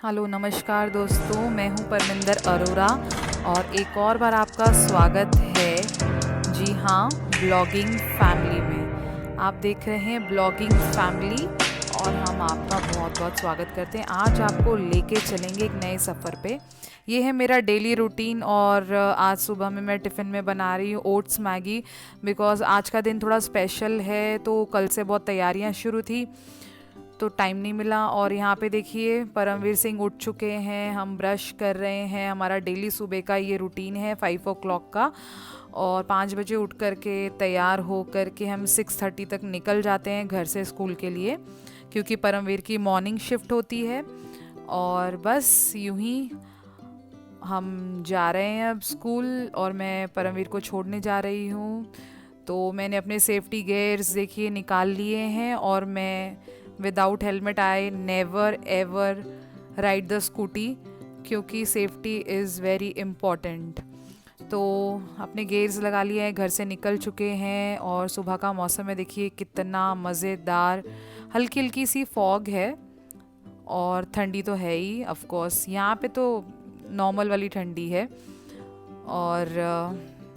Hello नमस्कार दोस्तों, मैं हूं परमिंदर अरोरा और एक और बार आपका स्वागत है। जी हाँ, ब्लॉगिंग फैमिली में आप देख रहे हैं ब्लॉगिंग फैमिली और हम आपका बहुत बहुत स्वागत करते हैं। आज आपको लेके चलेंगे एक नए सफ़र पे। ये है मेरा डेली रूटीन और आज सुबह में मैं टिफ़िन में बना रही हूँ ओट्स मैगी, बिकॉज़ आज का दिन थोड़ा स्पेशल है। तो कल से बहुत तैयारियाँ शुरू थी तो टाइम नहीं मिला। और यहाँ पे देखिए परमवीर सिंह उठ चुके हैं, हम ब्रश कर रहे हैं। हमारा डेली सुबह का ये रूटीन है 5 o'clock का, और 5 बजे उठ करके तैयार हो करके हम 6:30 तक निकल जाते हैं घर से स्कूल के लिए, क्योंकि परमवीर की मॉर्निंग शिफ्ट होती है। और बस यूं ही हम जा रहे हैं अब स्कूल और मैं परमवीर को छोड़ने जा रही हूँ। तो मैंने अपने सेफ्टी गेयर्स देखिए निकाल लिए हैं और मैं without helmet I never ever ride the scooty, क्योंकि सेफ्टी इज़ वेरी इम्पॉर्टेंट। तो अपने गेयर्स लगा लिए हैं, घर से निकल चुके हैं और सुबह का मौसम है देखिए कितना मज़ेदार। हल्की हल्की सी फॉग है और ठंडी तो है ही, ऑफ कोर्स यहाँ पे तो नॉर्मल वाली ठंडी है। और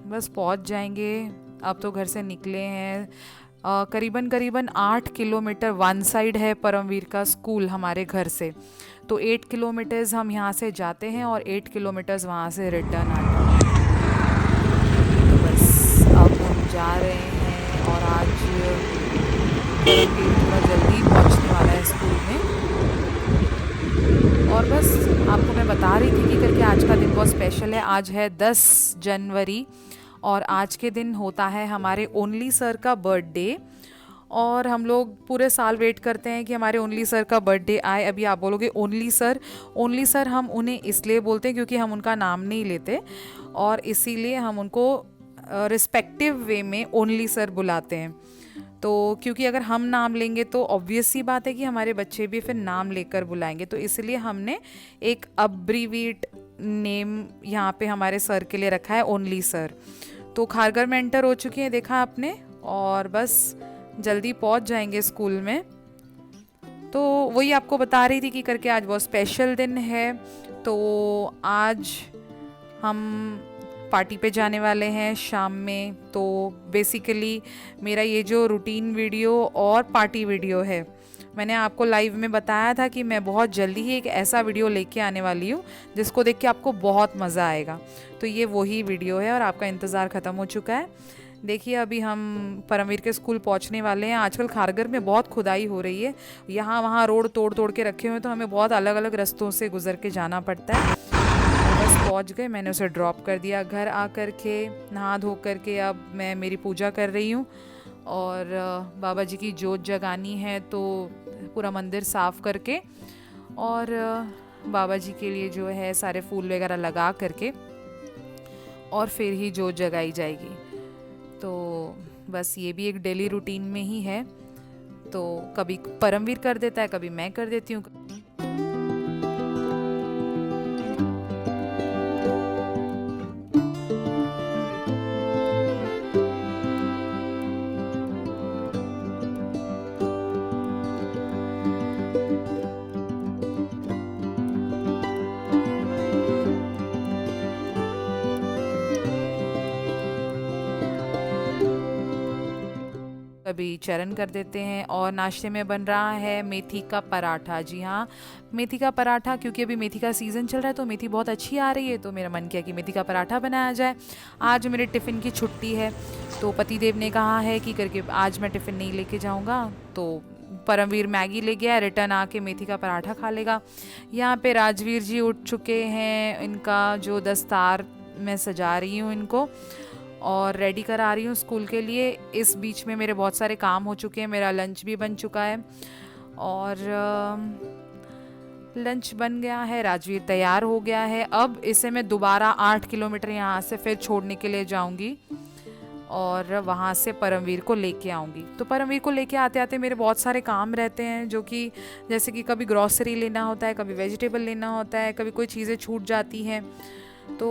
बस पहुँच जाएंगे। अब तो घर से निकले हैं। करीबन करीबन 8 किलोमीटर वन साइड है परमवीर का स्कूल हमारे घर से। तो 8 किलोमीटर्स हम यहाँ से जाते हैं और 8 किलोमीटर्स वहाँ से रिटर्न आते हैं। तो बस अब हम जा रहे हैं और आज परमवीर थोड़ा जल्दी पहुँचने वाला है स्कूल में। और बस आपको मैं बता रही थी कि करके आज का दिन बहुत स्पेशल है। आज है 10 जनवरी और आज के दिन होता है हमारे ओनली सर का बर्थडे। और हम लोग पूरे साल वेट करते हैं कि हमारे ओनली सर का बर्थडे आए। अभी आप बोलोगे ओनली सर हम उन्हें इसलिए बोलते हैं क्योंकि हम उनका नाम नहीं लेते और इसीलिए हम उनको रिस्पेक्टिव वे में ओनली सर बुलाते हैं। तो क्योंकि अगर हम नाम लेंगे तो ऑब्वियस सी बात है कि हमारे बच्चे भी फिर नाम लेकर बुलाएंगे, तो इसलिए हमने एक अब्रीविएट नेम यहाँ पे हमारे सर के लिए रखा है, ओनली सर। तो खारगर में एंटर हो चुकी हैं देखा आपने, और बस जल्दी पहुँच जाएंगे स्कूल में। तो वही आपको बता रही थी कि करके आज बहुत स्पेशल दिन है। तो आज हम पार्टी पे जाने वाले हैं शाम में। तो बेसिकली मेरा ये जो रूटीन वीडियो और पार्टी वीडियो है, मैंने आपको लाइव में बताया था कि मैं बहुत जल्दी ही एक ऐसा वीडियो लेके आने वाली हूँ जिसको देख के आपको बहुत मज़ा आएगा। तो ये वही वीडियो है और आपका इंतज़ार ख़त्म हो चुका है। देखिए अभी हम परमवीर के स्कूल पहुंचने वाले हैं। आजकल खारगर में बहुत खुदाई हो रही है, यहाँ वहाँ रोड तोड़ तोड़ के रखे हुए हैं, तो हमें बहुत अलग अलग रास्तों से गुजर के जाना पड़ता है। बस पहुंच गए, मैंने उसे ड्रॉप कर दिया। घर आ कर के नहा धो कर के अब मैं मेरी पूजा कर रही हूँ और बाबा जी की जोत जगानी है, तो पूरा मंदिर साफ़ करके और बाबा जी के लिए जो है सारे फूल वगैरह लगा करके और फिर ही जोत जगाई जाएगी। तो बस ये भी एक डेली रूटीन में ही है। तो कभी परमवीर कर देता है, कभी मैं कर देती हूँ। कभी चरण कर देते हैं। और नाश्ते में बन रहा है मेथी का पराठा। जी हाँ, मेथी का पराठा, क्योंकि अभी मेथी का सीज़न चल रहा है तो मेथी बहुत अच्छी आ रही है, तो मेरा मन किया कि मेथी का पराठा बनाया जाए। आज मेरे टिफ़िन की छुट्टी है, तो पतिदेव ने कहा है कि करके आज मैं टिफ़िन नहीं लेके जाऊँगा, तो परमवीर मैगी ले गया, रिटर्न आके मेथी का पराठा खा लेगा। यहाँ पे राजवीर जी उठ चुके हैं, इनका जो दस्तार मैं सजा रही हूँ इनको और रेडी करा रही हूँ स्कूल के लिए। इस बीच में मेरे बहुत सारे काम हो चुके हैं, मेरा लंच भी बन चुका है और लंच बन गया है, राजवीर तैयार हो गया है। अब इसे मैं दोबारा 8 किलोमीटर यहाँ से फिर छोड़ने के लिए जाऊँगी और वहाँ से परमवीर को लेके आऊँगी। तो परमवीर को लेके आते आते मेरे बहुत सारे काम रहते हैं, जो कि जैसे कि कभी ग्रॉसरी लेना होता है, कभी वेजिटेबल लेना होता है, कभी कोई चीज़ें छूट जाती हैं तो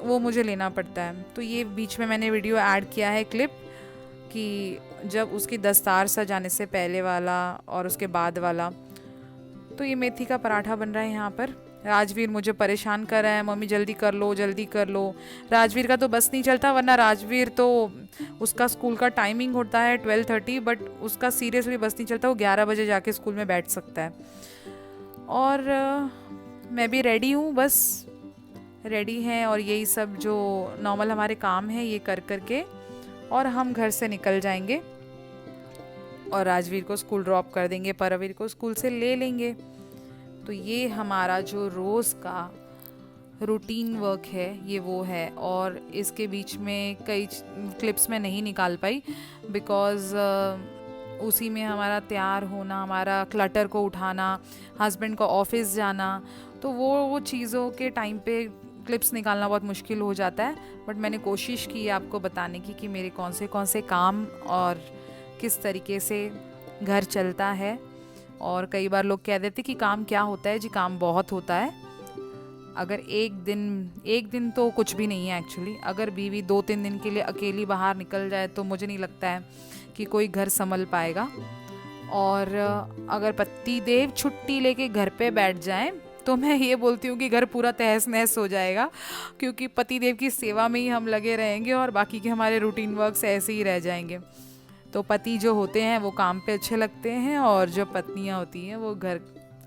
वो मुझे लेना पड़ता है। तो ये बीच में मैंने वीडियो ऐड किया है क्लिप, कि जब उसकी दस्तार सजाने से पहले वाला और उसके बाद वाला, तो ये मेथी का पराठा बन रहा है यहाँ पर। राजवीर मुझे परेशान कर रहा है, मम्मी जल्दी कर लो जल्दी कर लो। राजवीर का तो बस नहीं चलता, वरना राजवीर तो उसका स्कूल का टाइमिंग होता है 12:30, बट उसका सीरियसली बस नहीं चलता, वो 11 बजे जाके स्कूल में बैठ सकता है। और मैं भी रेडी हूँ, बस रेडी हैं, और यही सब जो नॉर्मल हमारे काम है ये कर करके और हम घर से निकल जाएंगे और राजवीर को स्कूल ड्रॉप कर देंगे, परमवीर को स्कूल से ले लेंगे। तो ये हमारा जो रोज़ का रूटीन वर्क है ये वो है। और इसके बीच में कई क्लिप्स मैं नहीं निकाल पाई बिकॉज़ उसी में हमारा तैयार होना, हमारा क्लटर को उठाना, हस्बैंड को ऑफिस जाना, तो वो चीज़ों के टाइम पे क्लिप्स निकालना बहुत मुश्किल हो जाता है। बट मैंने कोशिश की है आपको बताने की कि मेरे कौन से काम और किस तरीके से घर चलता है। और कई बार लोग कह देते कि काम क्या होता है जी, काम बहुत होता है। अगर एक दिन तो कुछ भी नहीं है एक्चुअली। अगर बीवी 2-3 दिन के लिए अकेली बाहर निकल जाए तो मुझे नहीं लगता है कि कोई घर संभल पाएगा। और अगर पति देव छुट्टी लेके घर पे बैठ जाएं तो मैं ये बोलती हूँ कि घर पूरा तहस नहस हो जाएगा, क्योंकि पति देव की सेवा में ही हम लगे रहेंगे और बाकी के हमारे रूटीन वर्क्स ऐसे ही रह जाएंगे। तो पति जो होते हैं वो काम पे अच्छे लगते हैं और जो पत्नियाँ होती हैं वो घर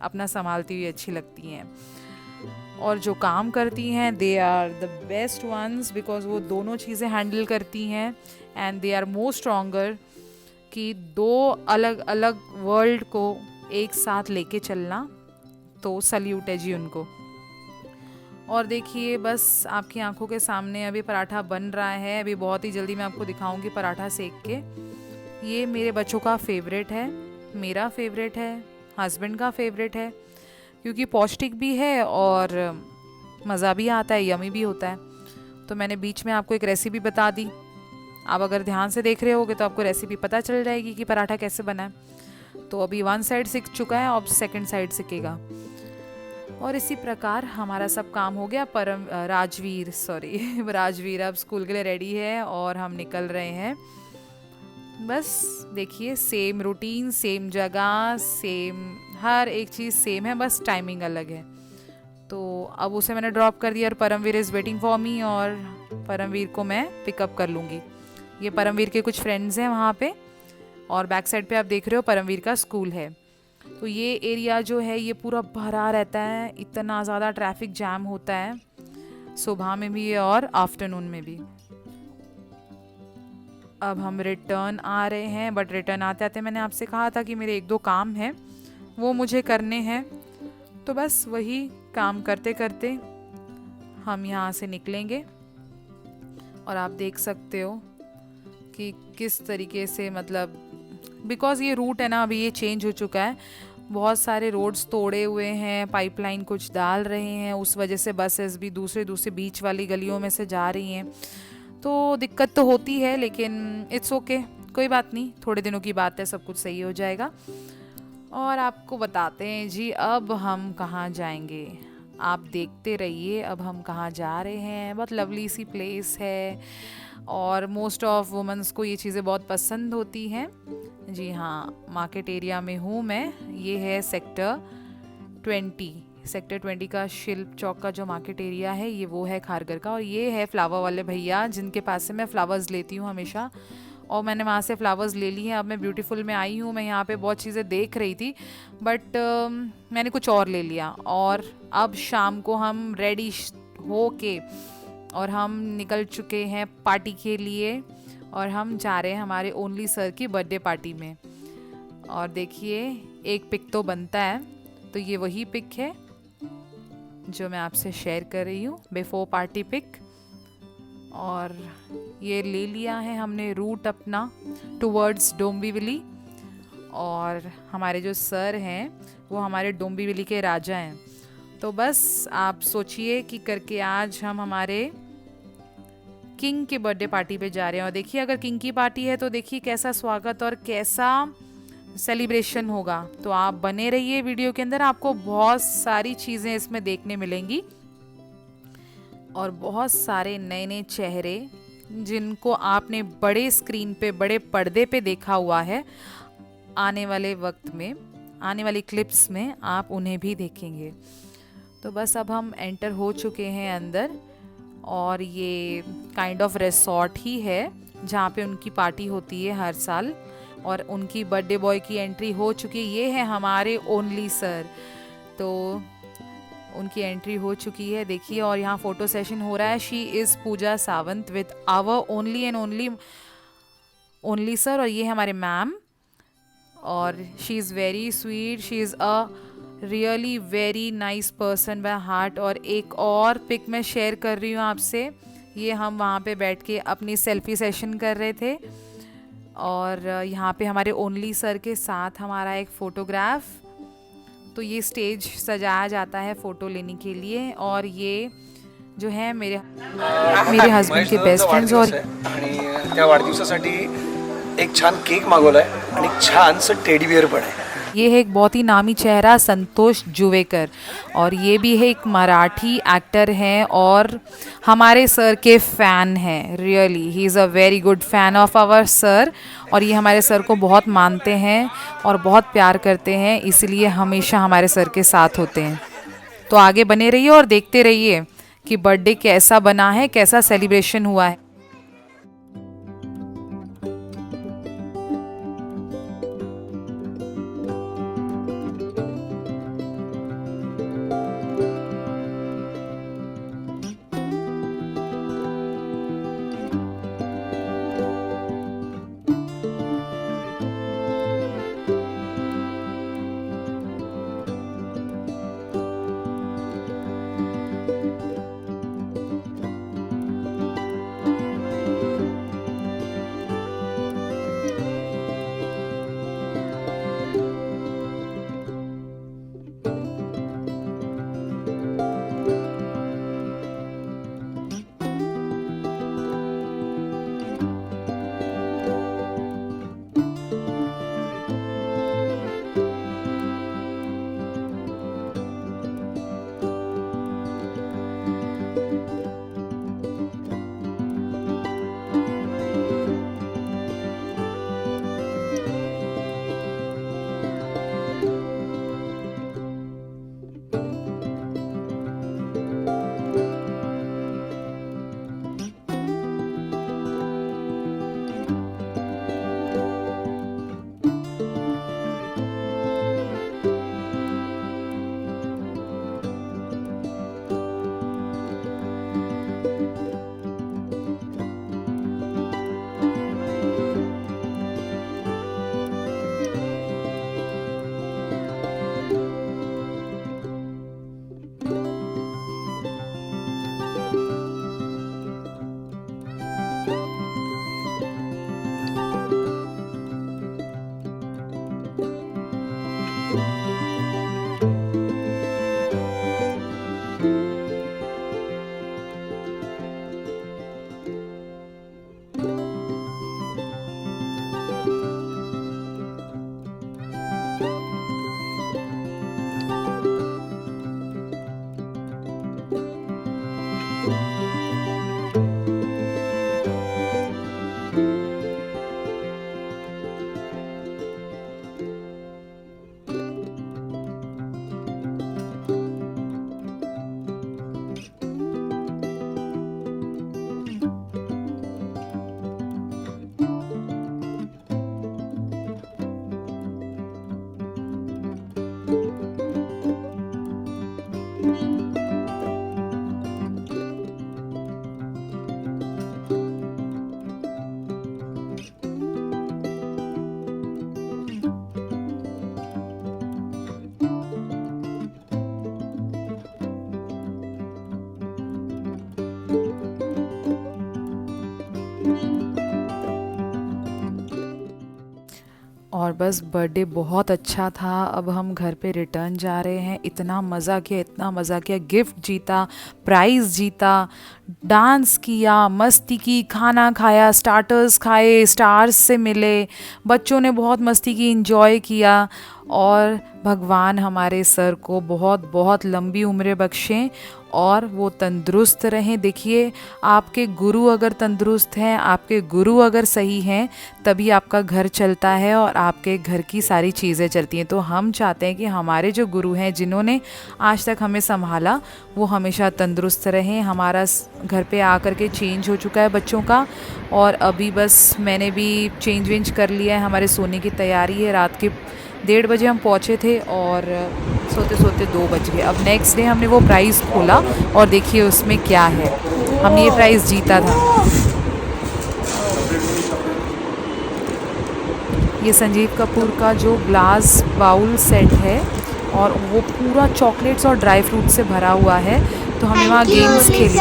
अपना संभालती हुई अच्छी लगती हैं। और जो काम करती हैं they are the best ones, because वो दोनों चीज़ें हैंडल करती हैं and they are more stronger. कि दो अलग अलग वर्ल्ड को एक साथ लेके चलना, तो सल्यूट है जी उनको। और देखिए बस आपकी आंखों के सामने अभी पराठा बन रहा है। अभी बहुत ही जल्दी मैं आपको दिखाऊंगी पराठा सेक के। ये मेरे बच्चों का फेवरेट है, मेरा फेवरेट है, हस्बैंड का फेवरेट है, क्योंकि पौष्टिक भी है और मज़ा भी आता है, यमी भी होता है। तो मैंने बीच में आपको एक रेसिपी बता दी। आप अगर ध्यान से देख रहे होगे तो आपको रेसिपी पता चल जाएगी कि पराठा कैसे बना है। तो अभी 1 साइड सिक चुका है, अब 2nd साइड सिकेगा। और इसी प्रकार हमारा सब काम हो गया। राजवीर अब स्कूल के लिए रेडी है और हम निकल रहे हैं। बस देखिए सेम रूटीन, सेम जगह, सेम हर एक चीज़ सेम है, बस टाइमिंग अलग है। तो अब उसे मैंने ड्रॉप कर दिया और Paramvir is waiting for me, और परमवीर को मैं पिकअप कर लूँगी। ये परमवीर के कुछ फ्रेंड्स हैं वहाँ पे, और बैक साइड पे आप देख रहे हो परमवीर का स्कूल है। तो ये एरिया जो है ये पूरा भरा रहता है, इतना ज़्यादा ट्रैफिक जैम होता है सुबह में भी और आफ्टरनून में भी। अब हम रिटर्न आ रहे हैं, बट रिटर्न आते आते मैंने आपसे कहा था कि मेरे 1-2 काम हैं वो मुझे करने हैं। तो बस वही काम करते करते हम यहाँ से निकलेंगे। और आप देख सकते हो कि किस तरीके से, मतलब बिकॉज़ ये रूट है ना अभी ये चेंज हो चुका है, बहुत सारे रोड्स तोड़े हुए हैं, पाइपलाइन कुछ डाल रहे हैं, उस वजह से बसेस भी दूसरे बीच वाली गलियों में से जा रही हैं। तो दिक्कत तो होती है, लेकिन इट्स ओके, कोई बात नहीं, थोड़े दिनों की बात है, सब कुछ सही हो जाएगा। और आपको बताते हैं जी अब हम कहाँ जाएंगे, आप देखते रहिए अब हम कहाँ जा रहे हैं। बहुत लवली सी प्लेस है और मोस्ट ऑफ वुमेंस को ये चीज़ें बहुत पसंद होती हैं। जी हाँ, मार्केट एरिया में हूँ मैं। ये है सेक्टर 20 का शिल्प चौक का जो मार्केट एरिया है ये वो है खारगर का। और ये है फ्लावर वाले भैया जिनके पास से मैं फ़्लावर्स लेती हूँ हमेशा, और मैंने वहाँ से फ़्लावर्स ले लिए हैं। अब मैं ब्यूटीफुल में आई हूँ, मैं यहाँ पे बहुत चीज़ें देख रही थी बट मैंने कुछ और ले लिया। और अब शाम को हम रेडी हो के और हम निकल चुके हैं पार्टी के लिए, और हम जा रहे हैं हमारे ओनली सर की बर्थडे पार्टी में। और देखिए एक पिक तो बनता है, तो ये वही पिक है जो मैं आपसे शेयर कर रही हूँ, बिफोर पार्टी पिक। और ये ले लिया है हमने रूट अपना टुवर्ड्स डोंबिवली, और हमारे जो सर हैं वो हमारे डोंबिवली के राजा हैं। तो बस आप सोचिए कि करके आज हम हमारे किंग के बर्थडे पार्टी पे जा रहे हैं। और देखिए अगर किंग की पार्टी है तो देखिए कैसा स्वागत और कैसा सेलिब्रेशन होगा। तो आप बने रहिए वीडियो के अंदर, आपको बहुत सारी चीज़ें इसमें देखने मिलेंगी और बहुत सारे नए नए चेहरे जिनको आपने बड़े स्क्रीन पे, बड़े पर्दे पे देखा हुआ है। आने वाले वक्त में आने वाली क्लिप्स में आप उन्हें भी देखेंगे। तो बस अब हम एंटर हो चुके हैं अंदर, और ये काइंड ऑफ रिसॉर्ट ही है जहाँ पे उनकी पार्टी होती है हर साल, और उनकी बर्थडे बॉय की एंट्री हो चुकी है। ये है हमारे ओनली सर, तो उनकी एंट्री हो चुकी है देखिए, और यहाँ फोटो सेशन हो रहा है। She is Pooja Sawant with our only and only sir, और ये है हमारे मैम, और she is very sweet, she is a really very nice person by heart. और एक और पिक मैं शेयर कर रही हूँ आपसे, ये हम वहाँ पे बैठ के अपनी सेल्फी सेशन कर रहे थे, और यहाँ पे हमारे ओनली सर के साथ हमारा एक फ़ोटोग्राफ। तो ये स्टेज सजाया जाता है फ़ोटो लेने के लिए, और ये जो है मेरे हस्बैंड के बेस्ट फ्रेंड्स। और आणि त्या वाढदिवसासाठी एक छान केक मागवलाय आणि छानसं टेडी बियर पण आहे। ये है एक बहुत ही नामी चेहरा संतोष जुवेकर, और ये भी है एक मराठी एक्टर हैं और हमारे सर के फ़ैन हैं। Really he is a very good fan of our sir, और ये हमारे सर को बहुत मानते हैं और बहुत प्यार करते हैं, इसलिए हमेशा हमारे सर के साथ होते हैं। तो आगे बने रहिए और देखते रहिए कि बर्थडे कैसा बना है, कैसा सेलिब्रेशन हुआ है। और बस बर्थडे बहुत अच्छा था। अब हम घर पे रिटर्न जा रहे हैं। इतना मज़ा किया, इतना मज़ा किया, गिफ्ट जीता, प्राइज़ जीता, डांस किया, मस्ती की, खाना खाया, स्टार्टर्स खाए, स्टार्स से मिले, बच्चों ने बहुत मस्ती की, इंजॉय किया। और भगवान हमारे सर को बहुत बहुत लंबी उम्र बख्शें और वो तंदुरुस्त रहें। देखिए, आपके गुरु अगर तंदुरुस्त हैं, आपके गुरु अगर सही हैं, तभी आपका घर चलता है और आपके घर की सारी चीज़ें चलती हैं। तो हम चाहते हैं कि हमारे जो गुरु हैं, जिन्होंने आज तक हमें संभाला, वो हमेशा तंदुरुस्त रहें। हमारा घर पे आकर के चेंज हो चुका है बच्चों का, और अभी बस मैंने भी चेंज वेंज कर लिया है। हमारे सोने की तैयारी है। रात के 1:30 बजे हम पहुँचे थे और सोते सोते 2 बज गए। अब नेक्स्ट डे हमने वो प्राइज़ खोला और देखिए उसमें क्या है। हमने ये प्राइज़ जीता था। ये संजीव कपूर का जो ग्लास बाउल सेट है, और वो पूरा चॉकलेट्स और ड्राई फ्रूट से भरा हुआ है। तो हमने वहाँ गेम्स खेली थी।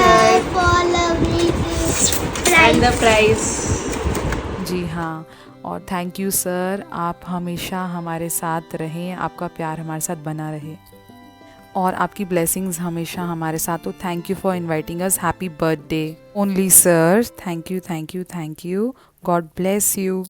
जी हाँ, और थैंक यू सर, आप हमेशा हमारे साथ रहें, आपका प्यार हमारे साथ बना रहे और आपकी ब्लेसिंग्स हमेशा हमारे साथ हो। Thank you for inviting us. Happy birthday only sir. Thank you, thank you, thank you. God bless you.